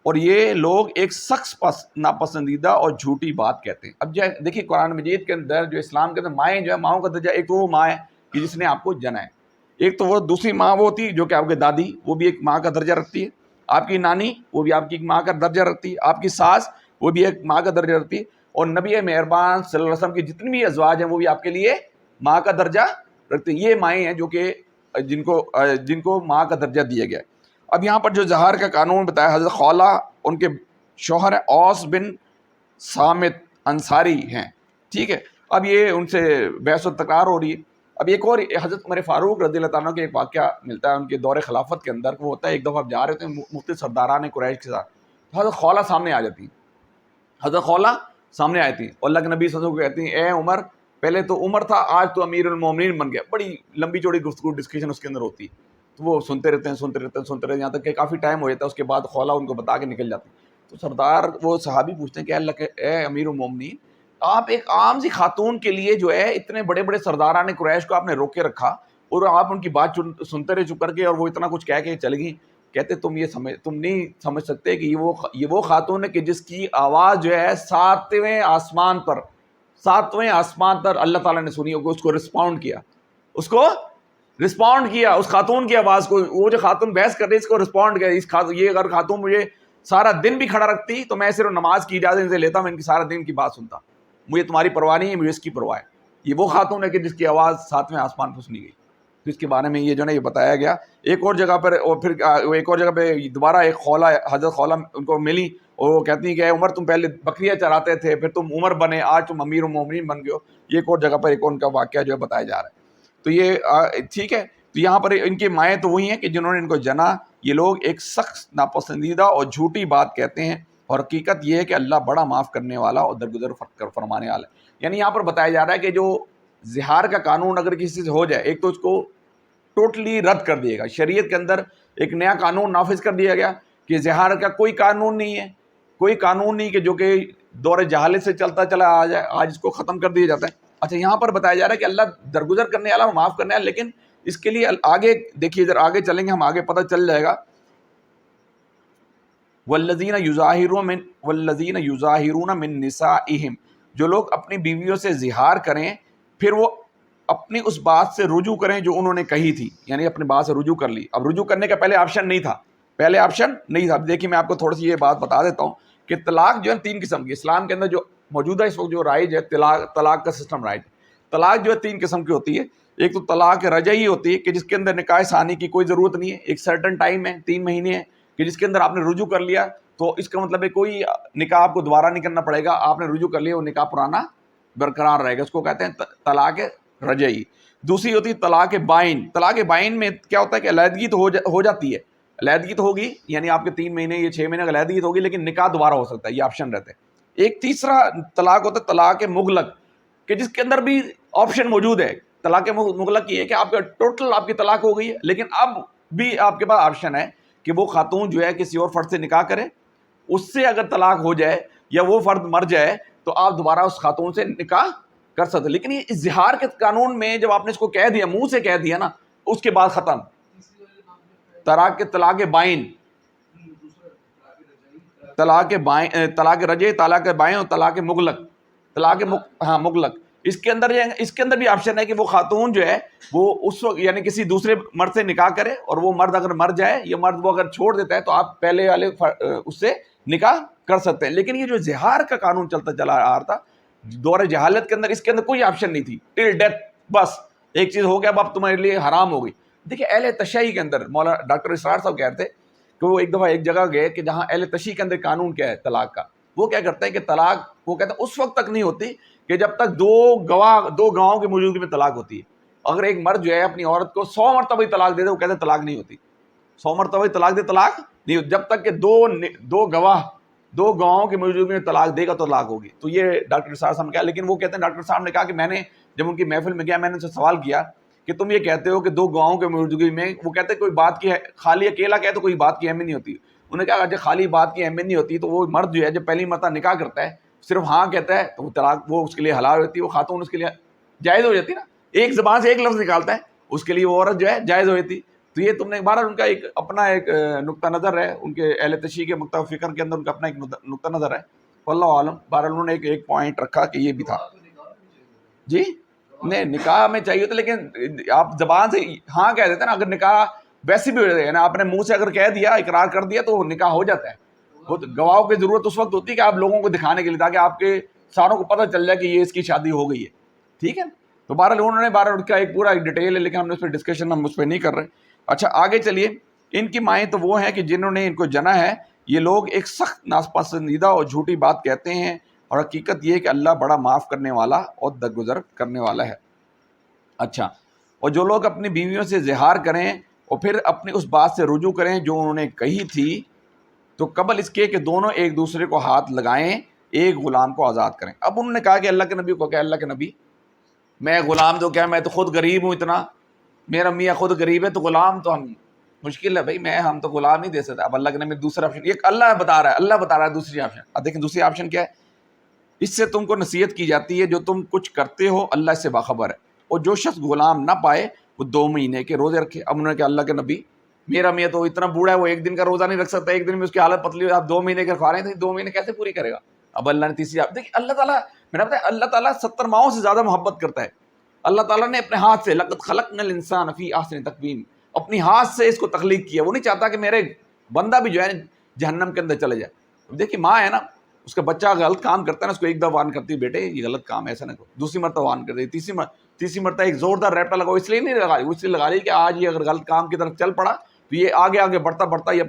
اور یہ لوگ ایک سخت ناپسندیدہ اور جھوٹی بات کہتے ہیں. اب دیکھیے قرآن مجید کے اندر جو اسلام کے اندر مائیں جو ہے، ماؤں کا درجہ، ایک تو وہ ماں ہے کہ جس نے آپ کو جنا ہے. ایک تو وہ دوسری ماں وہ ہوتی ہے جو کہ آپ کی دادی، وہ بھی ایک ماں کا درجہ رکھتی ہے. آپ کی نانی، وہ بھی آپ کی ماں کا درجہ رکھتی ہے. آپ کی ساس، وہ بھی ایک ماں کا درجہ رکھتی ہے. اور نبی مہربان صلی اللہ علیہ وسلم کی جتنی بھی ازواج ہیں وہ بھی آپ کے لیے ماں کا درجہ رکھتے ہیں. یہ مائیں ہیں جو کہ جن کو ماں کا درجہ دیا گیا ہے. اب یہاں پر جو زہار کا قانون بتایا، حضرت خولہ ان کے شوہر اوس بن صامت انصاری ہیں، ٹھیک ہے. اب یہ ان سے بحث و تکرار ہو رہی ہے. اب ایک اور حضرت عمر فاروق رضی اللہ تعالیٰ کے ایک واقعہ ملتا ہے ان کے دور خلافت کے اندر. وہ ہوتا ہے ایک دفعہ آپ جا رہے تھے مختلف سرداران قریش کے ساتھ، حضرت خولہ سامنے آ جاتی ہیں. حضرت خولہ سامنے آئی تھی اور اللہ کے نبی صلی اللہ علیہ وسلم کو کہتی ہیں اے عمر، پہلے تو عمر تھا، آج تو امیر المومنین بن گیا. بڑی لمبی چوڑی گفتگو ڈسکشن اس کے اندر ہوتی ہے. تو وہ سنتے رہتے ہیں یہاں تک کہ کافی ٹائم ہو جاتا ہے. اس کے بعد خولہ ان کو بتا کے نکل جاتی. تو سردار وہ صحابی پوچھتے ہیں کہ اللہ کے اے امیر المومنین، آپ ایک عام سی خاتون کے لیے جو ہے اتنے بڑے بڑے سرداران قریش کو آپ نے روک کے رکھا اور آپ ان کی بات سنتے رہے چپ کر کے، اور وہ اتنا کچھ کہہ کے چل گئی. کہتے تم نہیں سمجھ سکتے کہ یہ وہ خاتون ہے کہ جس کی آواز جو ہے ساتویں آسمان پر اللہ تعالیٰ نے سنی، اس کو رسپونڈ کیا اس خاتون کی آواز کو. وہ جو خاتون بحث کر رہی ہے اس کو رسپونڈ کیا. یہ اگر خاتون مجھے سارا دن بھی کھڑا رکھتی تو میں صرف نماز کی اجازت سے لیتا، میں ان کی سارا دن کی بات سنتا. مجھے تمہاری پرواہ نہیں ہے، مجھے اس کی پرواہ ہے. یہ وہ خاتون ہے کہ جس کی آواز ساتویں آسمان پر سنی گئی. تو اس کے بارے میں یہ جو ہے یہ بتایا گیا. ایک اور جگہ پہ دوبارہ ایک خولہ، حضرت خولہ ان کو ملی اور وہ کہتی ہیں کہ اے عمر، تم پہلے بکریاں چراتے تھے، پھر تم عمر بنے، آج تم امیر المومنین بن گئے ہو. یہ ایک اور جگہ پر ایک ان کا واقعہ جو ہے بتایا جا رہا ہے. تو یہ ٹھیک ہے. تو یہاں پر ان کی مائیں تو وہی ہیں کہ جنہوں نے ان کو جنا. یہ لوگ ایک سخت ناپسندیدہ اور جھوٹی بات کہتے ہیں، اور حقیقت یہ ہے کہ اللہ بڑا معاف کرنے والا اور درگزر فرمانے والا ہے. یعنی یہاں پر بتایا جا رہا ہے کہ جو زہار کا قانون اگر کسی سے ہو جائے، ایک تو اس کو ٹوٹلی رد کر دیے گا. شریعت کے اندر ایک نیا قانون نافذ کر دیا گیا کہ زہار کا کوئی قانون نہیں کہ جو کہ دور جہالت سے چلتا چلا آ جائے، آج اس کو ختم کر دیا جاتا ہے. اچھا، یہاں پر بتایا جا رہا ہے کہ اللہ درگزر کرنے والا، معاف کرنے والا، لیکن اس کے لیے آگے دیکھیے، ادھر آگے چلیں گے ہم، آگے پتہ چل جائے گا. والذین یظاہرون من نسائہم، جو لوگ اپنی بیویوں سے زہار کریں پھر وہ اپنی اس بات سے رجوع کریں جو انہوں نے کہی تھی، یعنی اپنی بات سے رجوع کر لی. اب رجوع کرنے کا پہلے آپشن نہیں تھا. اب دیکھیے میں آپ کو تھوڑی سی یہ بات بتا دیتا ہوں کہ طلاق جو ہے 3 قسم کی اسلام کے اندر جو موجودہ اس وقت جو رائج ہے، طلاق کا سسٹم رائج. طلاق جو ہے 3 قسم کی ہوتی ہے. ایک تو طلاق رجعی ہوتی ہے کہ جس کے اندر نکاح ثانی کی کوئی ضرورت نہیں ہے، ایک سرٹن ٹائم ہے، 3 مہینے ہے، کہ جس کے اندر آپ نے رجوع کر لیا تو اس کا مطلب ہے کوئی نکاح آپ کو دوبارہ نہیں کرنا پڑے گا. آپ نے رجوع کر لیا، وہ نکاح پرانا برقرار رہے گا. اس کو کہتے ہیں طلاق رجعی. دوسری ہوتی ہے طلاق بائن. طلاق بائن میں کیا ہوتا ہے کہ علیحدگی تو ہو جاتی ہے، علیحدگی تو ہوگی، یعنی آپ کے 3 مہینے یا 6 مہینے کی علیحدگی ہوگی، لیکن نکاح دوبارہ ہو سکتا ہے. یہ آپشن رہتے ہیں. ایک تیسرا طلاق ہوتا ہے طلاق مغلق، کہ جس کے اندر بھی آپشن موجود ہے. طلاق مغلق یہ ہے کہ آپ کا ٹوٹل آپ کی طلاق ہو گئی ہے، لیکن اب بھی آپ کے پاس آپشن ہے کہ وہ خاتون جو ہے کسی اور فرد سے نکاح کرے، اس سے اگر طلاق ہو جائے یا وہ فرد مر جائے تو آپ دوبارہ اس خاتون سے نکاح کر سکتے. لیکن یہ اظہار کے قانون میں جب آپ نے اس کو کہہ دیا، منہ سے کہہ دیا نا، اس کے بعد ختم. طلاق بائن، طلاق رجعی، طلاق بائن اور طلاق مغلق. مغلق. اس کے اندر بھی آپشن ہے کہ وہ خاتون جو ہے وہ اس وقت یعنی کسی دوسرے مرد سے نکاح کرے، اور وہ مرد اگر مر جائے یا مرد وہ اگر چھوڑ دیتا ہے تو آپ پہلے والے اس سے نکاح کر سکتے ہیں. لیکن یہ جو زہار کا قانون چلتا چلا آ رہا تھا دور جہالت کے اندر، اس کے اندر کوئی آپشن نہیں تھی ٹل ڈیتھ. بس ایک چیز ہو گیا اب تمہارے لیے حرام ہو گئی. دیکھیں اہل تشیع کے اندر مولانا ڈاکٹر اسرار صاحب کہتے ہیں کہ وہ ایک دفعہ ایک جگہ گئے کہ جہاں اہل تشیع کے اندر قانون کیا ہے طلاق کا. وہ کیا کرتے ہیں کہ طلاق وہ کہتے ہیں اس وقت تک نہیں ہوتی کہ جب تک دو گواہوں کی موجودگی میں طلاق ہوتی ہے. اگر ایک مرد جو ہے اپنی عورت کو 100 مرتبہ طلاق دے دے، وہ کہتے ہیں طلاق نہیں ہوتی. 100 مرتبہ طلاق دے، طلاق نہیں ہوتی جب تک کہ دو گواہوں کی موجودگی میں طلاق دے گا تو طلاق ہوگی. تو یہ ڈاکٹر صاحب نے کہا. لیکن وہ کہتے ہیں ڈاکٹر صاحب نے کہا کہ میں نے جب ان کی محفل میں گیا، میں نے ان سے سوال کیا کہ تم یہ کہتے ہو کہ دو گواہوں کی موجودگی میں، وہ کہتے ہیں کوئی بات کی خالی اکیلا کہے تو کوئی بات کی اہمیت نہیں ہوتی. انہوں نے کہا جب خالی بات کی اہمیت نہیں ہوتی تو وہ مرد جو ہے جب پہلی مرتبہ نکاح کرتا ہے صرف ہاں کہتا ہے تو وہ طلاق وہ اس کے لیے حلال ہوتی ہے، وہ خاتون اس کے لیے جائز ہو جاتی نا. ایک زبان سے ایک لفظ نکالتا ہے اس کے لیے وہ عورت جو ہے جائز ہو جاتی. تو یہ تم نے بہرحال ان کا ایک اپنا ایک نقطہ نظر ہے، ان کے اہل تشیع کے مکتب فکر کے اندر ان کا اپنا ایک نقطہ نظر ہے. واللہ عالم. بہرحال انہوں نے ایک پوائنٹ رکھا کہ یہ بھی تھا. جی نہیں نکاح میں چاہیے تھا، لیکن آپ زبان سے ہاں کہہ دیتے نا. اگر نکاح ویسے بھی ہو جائے نا، آپ نے منہ سے اگر کہہ دیا، اقرار کر دیا تو نکاح ہو جاتا ہے. وہ گواہوں کی ضرورت اس وقت ہوتی ہے کہ آپ لوگوں کو دکھانے کے لیے، تاکہ آپ کے ساروں کو پتہ چل جائے کہ یہ اس کی شادی ہو گئی ہے. ٹھیک ہے. تو بہرحال انہوں نے ان کا ایک پورا ایک ڈیٹیل ہے، لیکن ہم نے اس پہ ڈسکشن ہم اس پہ نہیں کر رہے. اچھا آگے چلیے. ان کی مائیں تو وہ ہیں کہ جنہوں نے ان کو جنا ہے. یہ لوگ ایک سخت ناپسندیدہ اور جھوٹی بات کہتے ہیں، اور حقیقت یہ ہے کہ اللہ بڑا معاف کرنے والا اور درگزر کرنے والا ہے. اچھا، اور جو لوگ اپنی بیویوں سے زہار کریں اور پھر اپنی اس بات سے رجوع کریں جو انہوں نے کہی تھی، تو قبل اس کے کہ دونوں ایک دوسرے کو ہاتھ لگائیں ایک غلام کو آزاد کریں. اب انہوں نے کہا کہ اللہ کے نبی کو، کہ اللہ کے نبی میں غلام تو کیا، میں تو خود غریب ہوں اتنا، میرا میاں خود غریب ہے، تو غلام تو ہم مشکل ہے بھائی، ہم تو غلام نہیں دے سکتے. اب اللہ کے نبی دوسرا آپشن، یہ اللہ بتا رہا ہے دوسری آپشن. اب دیکھیں دوسری آپشن کیا ہے. اس سے تم کو نصیحت کی جاتی ہے جو تم کچھ کرتے ہو اللہ اس سے باخبر ہے. اور جو شخص غلام نہ پائے وہ 2 مہینے کے روزے رکھے. اب انہوں نے کہا اللہ کے نبی میرا میاں تو اتنا بوڑھا ہے، وہ ایک دن کا روزہ نہیں رکھ سکتا، ایک دن میں اس کی حالت پتلی ہو، آپ 2 مہینے کے کھا رہے ہیں تو 2 مہینے کیسے پوری کرے گا. اب اللہ نے تیسری دیکھیے اللہ تعالیٰ، میں نے بتایا اللہ تعالیٰ 70 ماہوں سے زیادہ محبت کرتا ہے. اللہ تعالیٰ نے اپنے ہاتھ سے لقد خلقنا الانسان فی احسن تقویم، اپنی ہاتھ سے اس کو تخلیق کیا. وہ نہیں چاہتا کہ میرے بندہ بھی جو ہے جہنم کے اندر چلے جائے. دیکھیے ماں ہے نا، اس کا بچہ غلط کام کرتا ہے نا، اس کو ایک دفعہ وارن کرتی ہے بیٹے یہ غلط کام ہے ایسا نہ کرو، دوسری مرتبہ وارن کرتی ہے، تیسری مرتبہ ایک زوردار ریپٹا لگاؤ. اس لیے نہیں لگا رہی، اس لیے لگا رہی کہ آج یہ اگر غلط کام کی طرف چل پڑا تو یہ آگے بڑھتا یہ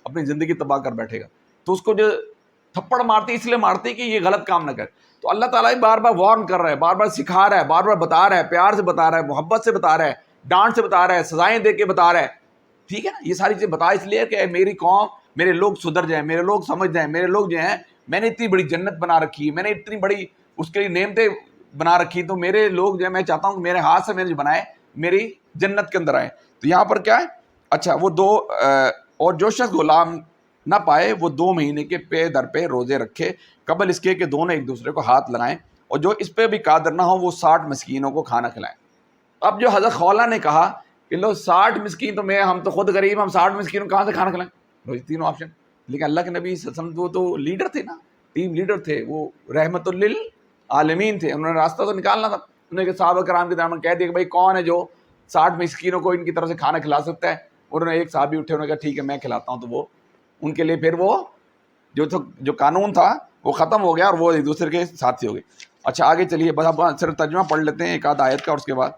اپنی زندگی تباہ کر بیٹھے گا. تو اس کو جو تھپڑ مارتی اس لیے مارتی کہ یہ غلط کام نہ کرے. تو اللہ تعالیٰ بار بار وارن کر رہا ہے، بار بار سکھا رہا ہے، بار بار بتا رہا ہے، پیار سے بتا رہا ہے، محبت سے بتا رہا ہے، ڈانٹ سے بتا رہا ہے، سزائیں دے کے بتا رہا ہے. ٹھیک ہے نا. یہ ساری چیزیں بتا اس لیے کہ میری قوم، میرے لوگ سدھر جائیں، میرے لوگ سمجھ جائیں، میرے لوگ جو ہیں میں نے اتنی بڑی جنت بنا رکھی ہے، میں نے اتنی بڑی اس کے لیے نعمتیں بنا رکھی، تو میرے لوگ جو ہے میں چاہتا ہوں کہ میرے ہاتھ سے میں نے جو بنائے میری جنت کے اندر آئے. تو یہاں پر کیا ہے. اچھا وہ اور جو شخص غلام نہ پائے وہ 2 مہینے کے پے در پہ روزے رکھے قبل اس کے کہ دونوں ایک دوسرے کو ہاتھ لگائیں، اور جو اس پہ بھی قادر نہ ہو وہ 60 مسکینوں کو کھانا کھلائیں. اب جو حضرت خولہ نے کہا کہ لو 60 مسکین تو ہم تو خود غریب، ہم 60 مسکینوں کہاں سے کھانا کھلائیں. تینوں آپشن. لیکن اللہ کے نبی صلی اللہ علیہ وسلم وہ تو لیڈر تھے نا، ٹیم لیڈر تھے، وہ رحمت للعالمین تھے، انہوں نے راستہ تو نکالنا تھا. انہوں نے صحابہ کرام کے درمیان کہہ دیا کہ بھائی کون ہے جو 60 مسکینوں کو ان کی طرف سے کھانا کھلا سکتا ہے. انہوں نے ایک صحابی اٹھے، انہوں نے کہا ٹھیک ہے میں کھلاتا ہوں. تو وہ ان کے لیے پھر وہ جو قانون تھا وہ ختم ہو گیا اور وہ ایک دوسرے کے ساتھی ہو گئے. اچھا آگے چلیے، بس اب صرف ترجمہ پڑھ لیتے ہیں ایک آدھ آیت کا، اور اس کے بعد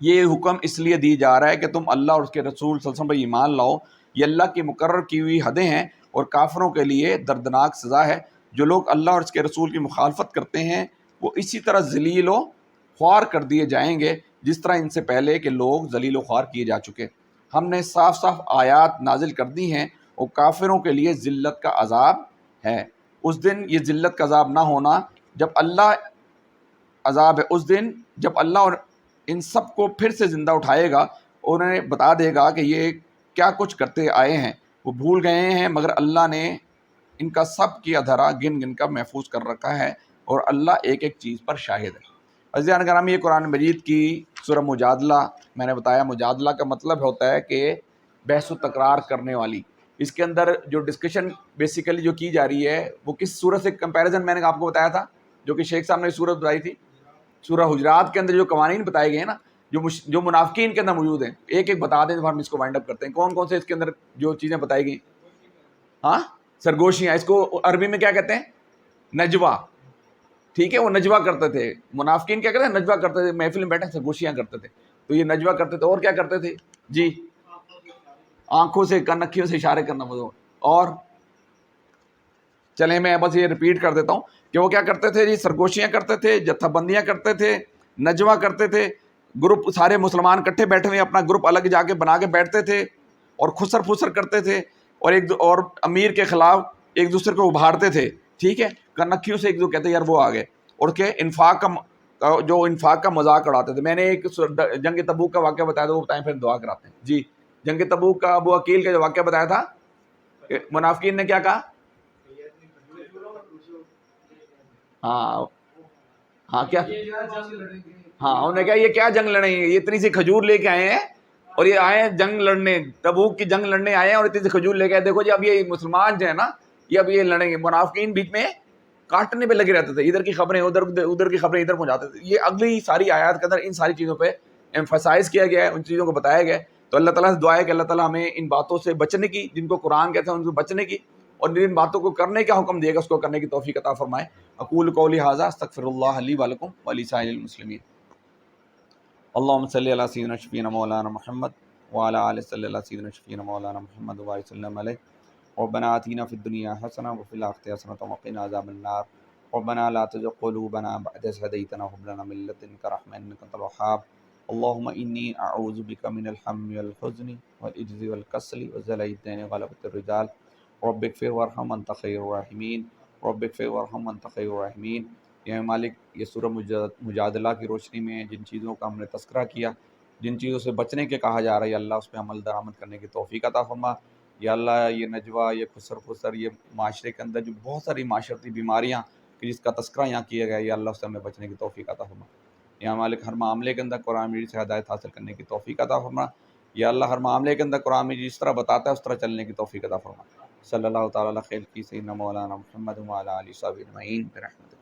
یہ حکم اس لیے دی جا رہا ہے کہ تم اللہ اور اس کے رسول صلی اللہ علیہ وسلم پر ایمان لاؤ. یہ اللہ کی مقرر کی ہوئی حدیں ہیں اور کافروں کے لیے دردناک سزا ہے. جو لوگ اللہ اور اس کے رسول کی مخالفت کرتے ہیں وہ اسی طرح ذلیل و خوار کر دیے جائیں گے جس طرح ان سے پہلے کے لوگ ذلیل و خوار کیے جا چکے. ہم نے صاف صاف آیات نازل کر دی ہیں اور کافروں کے لیے ذلت کا عذاب ہے. اس دن یہ ذلت کا عذاب نہ ہونا جب اللہ عذاب ہے اس دن جب اللہ اور ان سب کو پھر سے زندہ اٹھائے گا اور انہیں بتا دے گا کہ یہ کیا کچھ کرتے آئے ہیں. وہ بھول گئے ہیں مگر اللہ نے ان کا سب کی ادھرا گن گن کر محفوظ کر رکھا ہے اور اللہ ایک ایک چیز پر شاہد ہے۔ عزیزان کرام، یہ قرآن مجید کی سورہ مجادلہ، میں نے بتایا مجادلہ کا مطلب ہوتا ہے کہ بحث و تکرار کرنے والی۔ اس کے اندر جو ڈسکشن بیسیکلی جو کی جا رہی ہے وہ کس سورہ سے کمپیریزن میں نے آپ کو بتایا تھا، جو کہ شیخ صاحب نے سورہ بتائی تھی، سورہ حجرات کے اندر جو قوانین بتائے گئے ہیں نا، جو منافقین کے اندر موجود ہیں، ایک ایک بتا دیں تو ہم اس کو وائنڈ اپ کرتے ہیں۔ کون کون سے اس کے اندر جو چیزیں بتائی گئی؟ ہاں، سرگوشیاں، اس کو عربی میں کیا کہتے ہیں؟ نجوہ، ٹھیک ہے، وہ نجوہ کرتے تھے۔ منافقین کیا کرتے ہیں؟ نجوہ کرتے تھے، محفل میں بیٹھے سرگوشیاں کرتے تھے، تو یہ نجوہ کرتے تھے۔ اور کیا کرتے تھے جی؟ آنکھوں سے، کنکھیوں سے اشارے کرنا مطلب۔ اور چلیں میں بس یہ ریپیٹ کر دیتا ہوں کہ وہ کیا کرتے تھے جی؟ سرگوشیاں کرتے تھے، جتھا بندیاں کرتے تھے، نجوہ کرتے تھے، گروپ سارے مسلمان کٹھے بیٹھے ہوئے اپنا گروپ الگ جا کے بنا کے بیٹھتے تھے اور خسر پھسر کرتے تھے، اور امیر کے خلاف ایک دوسرے کو ابھارتے تھے، ٹھیک ہے، کنکھیوں سے ایک دو کہتے ہیں یار وہ آگے، اور کہ انفاق کا مذاق اڑاتے تھے۔ میں نے ایک جنگ تبوک کا واقعہ بتایا تھا، وہ بتائیں پھر دعا کراتے ہیں جی۔ جنگ تبوک کا ابو عقیل کا جو واقعہ بتایا تھا، منافقین نے کیا کہا؟ ہاں ہاں، کیا ہاں، انہوں نے کہا یہ کیا جنگ لڑیں گے، یہ اتنی سی کھجور لے کے آئے ہیں اور یہ آئے ہیں جنگ لڑنے، تبوک کی جنگ لڑنے آئے ہیں اور اتنی سی کھجور لے کے آئے، دیکھو جی اب یہ مسلمان جو ہے نا، یہ اب یہ لڑیں گے۔ منافقین بیچ میں کاٹنے پہ لگے رہتے تھے، ادھر کی خبریں ادھر، ادھر کی خبریں ادھر پہنچاتے تھے۔ یہ اگلی ساری آیات کے اندر ان ساری چیزوں پہ ایمفسائز کیا گیا ہے، ان چیزوں کو بتایا گیا ہے۔ تو اللہ تعالیٰ سے دعا ہے کہ اللہ تعالیٰ ہمیں ان باتوں سے بچنے کی، جن کو قرآن کہتے ہیں ان سے بچنے کی، اور جن باتوں کو کرنے کا حکم دے گا اس کو کرنے کی توفیق عطا فرمائے۔ اقول قولی ھذا استغفر اللہ لی ولکم ولسائر المسلمین۔ اللہم صلی علی سیدنا شفیعنا مولانا محمد وعلی آل صلی اللہ سیدنا شفیعنا مولانا محمد وبارک وسلم علیہ۔ ربنا آتینا فی الدنیا حسنہ وفی الآخرۃ حسنۃ وقنا عذاب النار۔ ربنا لا تزغ قلوبنا بعد إذ هديتنا وهب لنا من لدنك رحمة إنك أنت الوهاب۔ اللهم إني أعوذ بك من الهم والحزن والعجز والكسل وذل الدين وغلبة الرجال۔ رب اغفر وارحم وأنت خير الراحمين۔ رب اغفر وارحم وأنت خير الراحمين۔ یا مالک، یہ سورہ مجادلہ کی روشنی میں جن چیزوں کا ہم نے تذکرہ کیا، جن چیزوں سے بچنے کے کہا جا رہا ہے، یا اللہ اس پہ عمل درآمد کرنے کی توفیق عطا فرما۔ یا اللہ یہ نجوہ، یہ خسر پھسر، یہ معاشرے کے اندر جو بہت ساری معاشرتی بیماریاں کہ جس کا تذکرہ یہاں کیا گیا ہے، یا اللہ اس سے ہمیں بچنے کی توفیق عطا فرما۔ یا مالک، ہر معاملے کے اندر قرآن مجید سے ہدایت حاصل کرنے کی توفیق عطا فرما۔ یا اللہ ہر معاملے کے اندر قرآن مجید جس طرح بتاتا ہے اس طرح چلنے کی توفیق عطا فرما۔ صلی اللہ تعالیٰ علیہ خیر کی سیدنا مولانا محمد وعلی آلہ وصحبہ اجمعین برحمتہ۔